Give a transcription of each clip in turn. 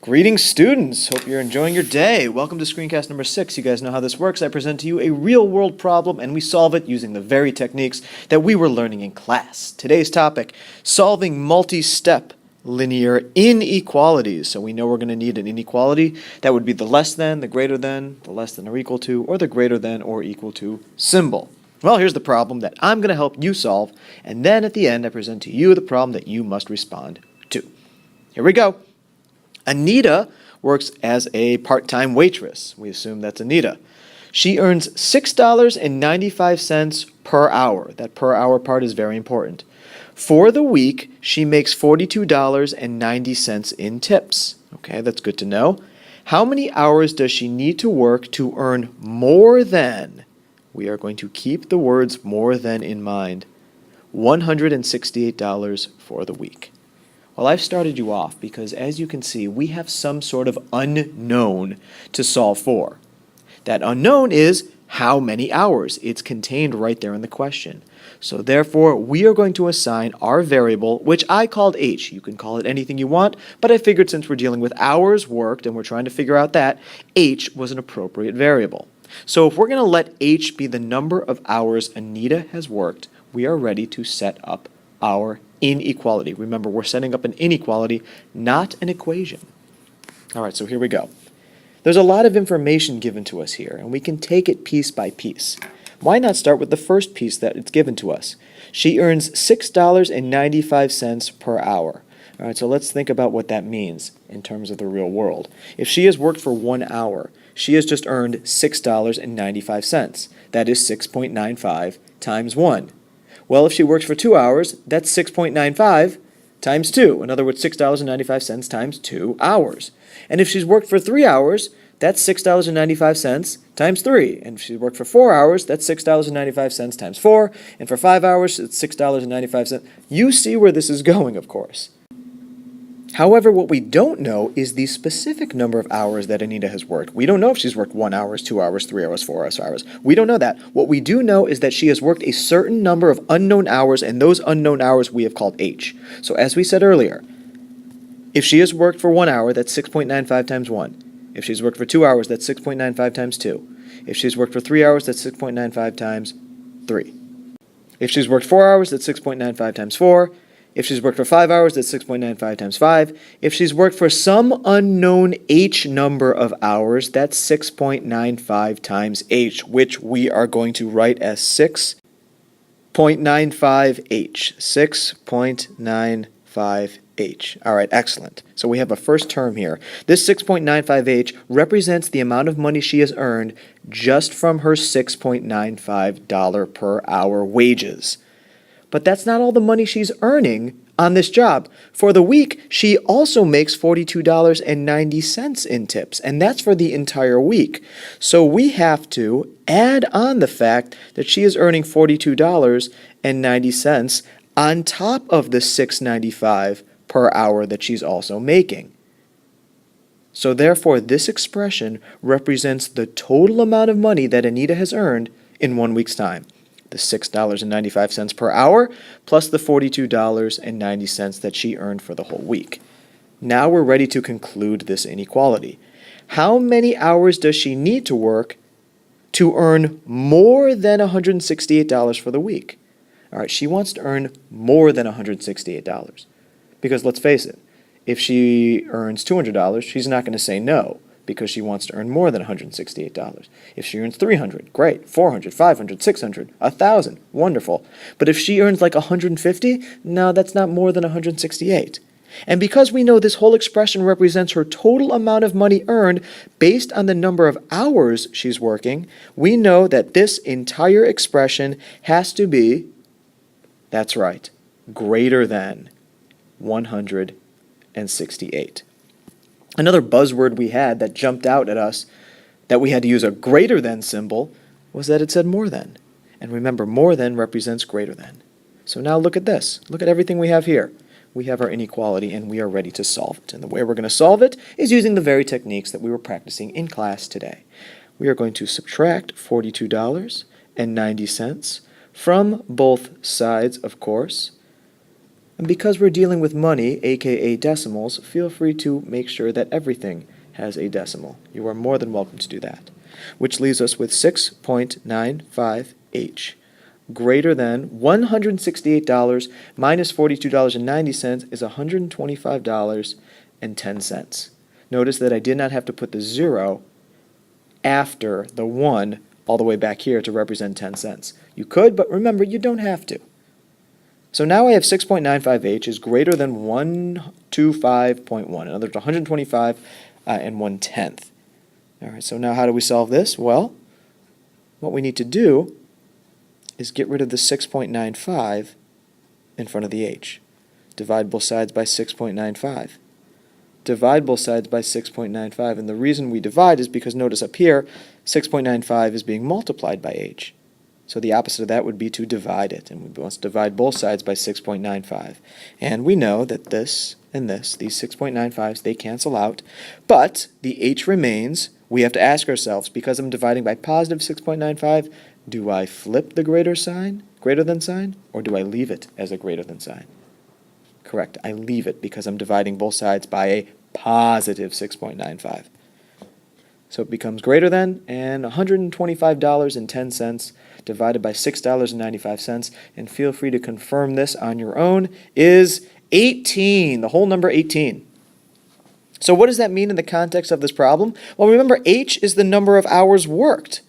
Greetings, students. Hope you're enjoying your day. Welcome to Screencast number 6. You guys know how this works. I present to you a real-world problem, and we solve it using the very techniques that we were learning in class. Today's topic, solving multi-step linear inequalities. So we know we're going to need an inequality. That would be the less than, the greater than, the less than or equal to, or the greater than or equal to symbol. Well, here's the problem that I'm going to help you solve, and then at the end I present to you the problem that you must respond to. Here we go. Anita works as a part-time waitress. We assume that's Anita. She earns $6.95 per hour. That per hour part is very important. For the week, she makes $42.90 in tips. Okay, that's good to know. How many hours does she need to work to earn more than? We are going to keep the words more than in mind. $168 for the week. Well, I've started you off because, as you can see, we have some sort of unknown to solve for. That unknown is how many hours. It's contained right there in the question. So therefore, we are going to assign our variable, which I called h. You can call it anything you want, but I figured since we're dealing with hours worked and we're trying to figure out that, h was an appropriate variable. So if we're going to let h be the number of hours Anita has worked, we are ready to set up our inequality. Remember, we're setting up an inequality, not an equation. All right, so here we go. There's a lot of information given to us here, and we can take it piece by piece. Why not start with the first piece that it's given to us? She earns $6.95 per hour. All right, so let's think about what that means in terms of the real world. If she has worked for 1 hour, she has just earned $6.95. That is 6.95 times 1. Well, if she works for 2 hours, that's 6.95 times 2. In other words, $6.95 times 2 hours. And if she's worked for 3 hours, that's $6.95 times 3. And if she's worked for 4 hours, that's $6.95 times 4. And for 5 hours, it's $6.95. You see where this is going, of course. However, what we don't know is the specific number of hours that Anita has worked. We don't know if she's worked 1 hour, 2 hours, 3 hours, 4 hours. We don't know that. What we do know is that she has worked a certain number of unknown hours, and those unknown hours we have called h. So as we said earlier, if she has worked for 1 hour, that's 6.95 times 1. If she's worked for 2 hours, that's 6.95 times 2. If she's worked for 3 hours, that's 6.95 times 3. If she's worked 4 hours, that's 6.95 times 4. If she's worked for 5 hours, that's 6.95 times 5. If she's worked for some unknown h number of hours, that's 6.95 times h, which we are going to write as 6.95h. 6.95h. All right, excellent. So we have a first term here. This 6.95h represents the amount of money she has earned just from her $6.95 per hour wages. But that's not all the money she's earning on this job. For the week, she also makes $42.90 in tips, and that's for the entire week. So we have to add on the fact that she is earning $42.90 on top of the $6.95 per hour that she's also making. So therefore, this expression represents the total amount of money that Anita has earned in 1 week's time. The $6.95 per hour, plus the $42.90 that she earned for the whole week. Now we're ready to conclude this inequality. How many hours does she need to work to earn more than $168 for the week? All right, she wants to earn more than $168. Because let's face it, if she earns $200, she's not going to say no, because she wants to earn more than $168. If she earns $300, great. $400, $500, $600, $1,000, wonderful. But if she earns like $150, no, that's not more than $168. And because we know this whole expression represents her total amount of money earned based on the number of hours she's working, we know that this entire expression has to be, that's right, greater than 168. Another buzzword we had that jumped out at us that we had to use a greater than symbol was that it said more than. And remember, more than represents greater than. So now look at this. Look at everything we have here. We have our inequality and we are ready to solve it. And the way we're going to solve it is using the very techniques that we were practicing in class today. We are going to subtract $42.90 from both sides, of course. And because we're dealing with money, aka decimals, feel free to make sure that everything has a decimal. You are more than welcome to do that. Which leaves us with 6.95h greater than $168 minus $42.90 is $125.10. Notice that I did not have to put the 0 after the 1 all the way back here to represent 10 cents. You could, but remember, you don't have to. So now I have 6.95h is greater than 125.1. In other words, 125 and 1/10. All right, so now how do we solve this? Well, what we need to do is get rid of the 6.95 in front of the h. Divide both sides by 6.95. Divide both sides by 6.95, and the reason we divide is because notice up here, 6.95 is being multiplied by h. So the opposite of that would be to divide it, and we want to divide both sides by 6.95. And we know that this and this, these 6.95s, they cancel out, but the h remains. We have to ask ourselves, because I'm dividing by positive 6.95, do I flip the greater than sign, or do I leave it as a greater than sign? Correct, I leave it because I'm dividing both sides by a positive 6.95. So it becomes greater than, and $125.10 divided by $6.95, and feel free to confirm this on your own, is 18, the whole number 18. So what does that mean in the context of this problem? Well, remember, h is the number of hours worked.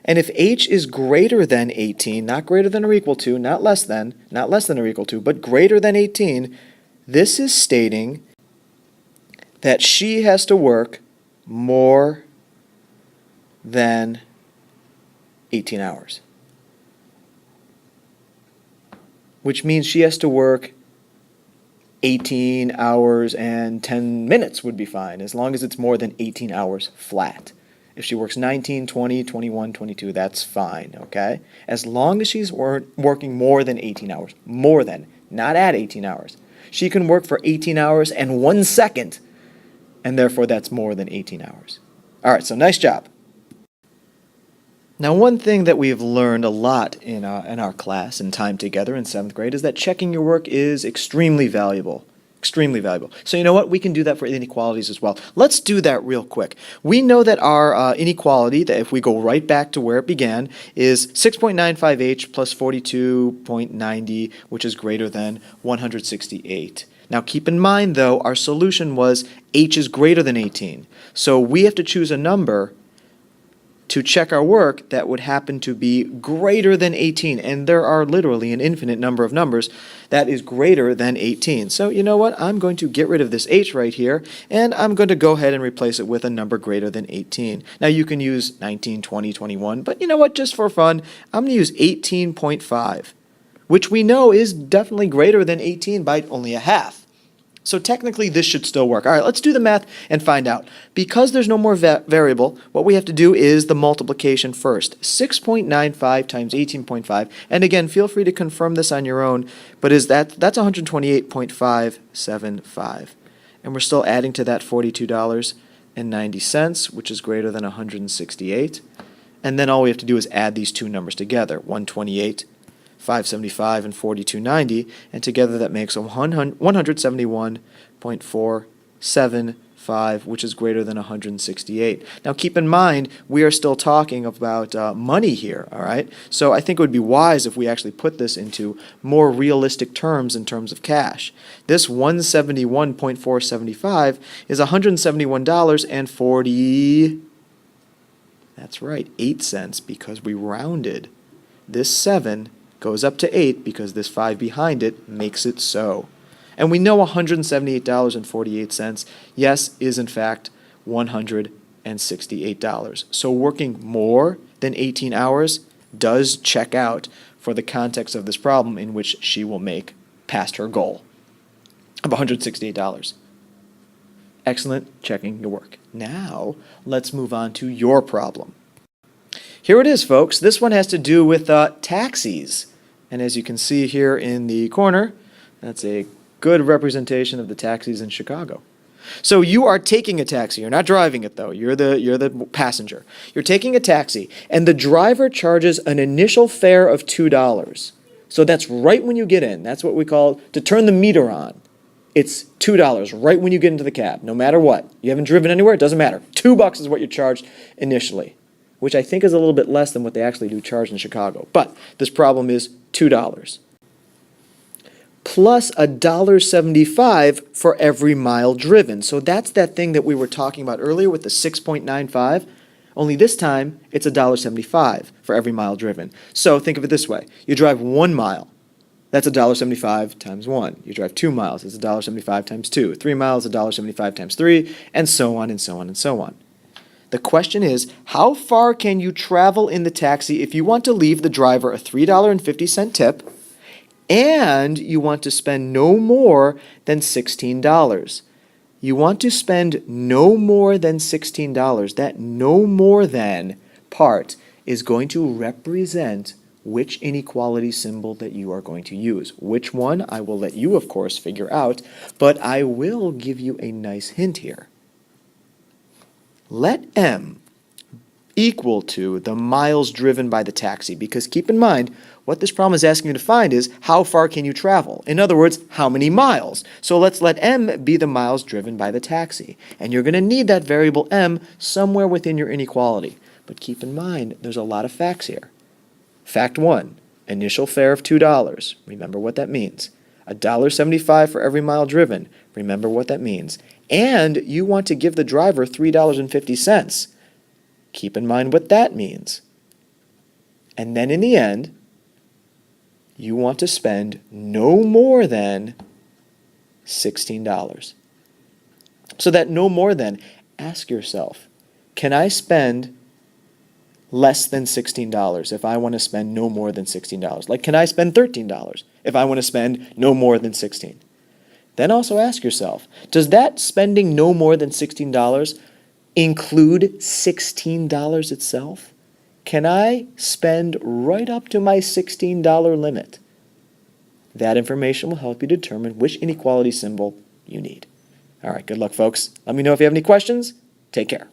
And if h is greater than 18, not greater than or equal to, not less than or equal to, but greater than 18, this is stating that she has to work more than 18 hours. Which means she has to work 18 hours and 10 minutes would be fine, as long as it's more than 18 hours flat. If she works 19, 20, 21, 22, that's fine, okay? As long as she's working more than 18 hours. More than, not at 18 hours. She can work for 18 hours and 1 second, and therefore that's more than 18 hours. All right, so nice job. Now, one thing that we've learned a lot in our class and time together in 7th grade is that checking your work is extremely valuable. Extremely valuable. So you know what? We can do that for inequalities as well. Let's do that real quick. We know that our inequality, that if we go right back to where it began, is 6.95h plus 42.90, which is greater than 168. Now keep in mind, though, our solution was h is greater than 18. So we have to choose a number to check our work that would happen to be greater than 18. And there are literally an infinite number of numbers that is greater than 18. So you know what? I'm going to get rid of this h right here, and I'm going to go ahead and replace it with a number greater than 18. Now you can use 19, 20, 21, but you know what? Just for fun, I'm going to use 18.5, which we know is definitely greater than 18 by only a half. So technically this should still work. All right, let's do the math and find out. Because there's no more variable, what we have to do is the multiplication first. 6.95 times 18.5, and again, feel free to confirm this on your own, but that's 128.575. And we're still adding to that $42.90, which is greater than 168. And then all we have to do is add these two numbers together, 128. 575 and 42.90, and together that makes 171.475, which is greater than 168. Now keep in mind, we are still talking about money here, all right? So I think it would be wise if we actually put this into more realistic terms in terms of cash. This 171.475 is $171.40, that's right, 8 cents, because we rounded. This 7 goes up to 8 because this 5 behind it makes it so. And we know $178.48, yes, is in fact $168. So working more than 18 hours does check out for the context of this problem in which she will make past her goal of $168. Excellent checking your work. Now, let's move on to your problem. Here it is, folks. This one has to do with taxis. And as you can see here in the corner, that's a good representation of the taxis in Chicago. So you are taking a taxi. You're not driving it, though. You're the passenger. You're taking a taxi, and the driver charges an initial fare of $2. So that's right when you get in. That's what we call to turn the meter on. It's $2 right when you get into the cab, no matter what. You haven't driven anywhere, it doesn't matter. $2 is what you're charged initially, which I think is a little bit less than what they actually do charge in Chicago. But this problem is $2. Plus $1.75 for every mile driven. So that's that thing that we were talking about earlier with the 6.95. Only this time, it's $1.75 for every mile driven. So think of it this way. You drive 1 mile. That's $1.75 times 1. You drive 2 miles. It's $1.75 times 2. 3 miles, $1.75 times 3, and so on and so on and so on. The question is, how far can you travel in the taxi if you want to leave the driver a $3.50 tip and you want to spend no more than $16? You want to spend no more than $16. That no more than part is going to represent which inequality symbol that you are going to use. Which one, I will let you, of course, figure out, but I will give you a nice hint here. Let M equal to the miles driven by the taxi, because keep in mind, what this problem is asking you to find is how far can you travel? In other words, how many miles? So let's let M be the miles driven by the taxi. And you're going to need that variable M somewhere within your inequality. But keep in mind, there's a lot of facts here. Fact 1, initial fare of $2. Remember what that means. $1.75 for every mile driven. Remember what that means. And you want to give the driver $3.50. Keep in mind what that means. And then in the end, you want to spend no more than $16. So that no more than, ask yourself, can I spend less than $16 if I want to spend no more than $16? Like, can I spend $13 if I want to spend no more than $16? Then also ask yourself, does that spending no more than $16 include $16 itself? Can I spend right up to my $16 limit? That information will help you determine which inequality symbol you need. All right, good luck, folks. Let me know if you have any questions. Take care.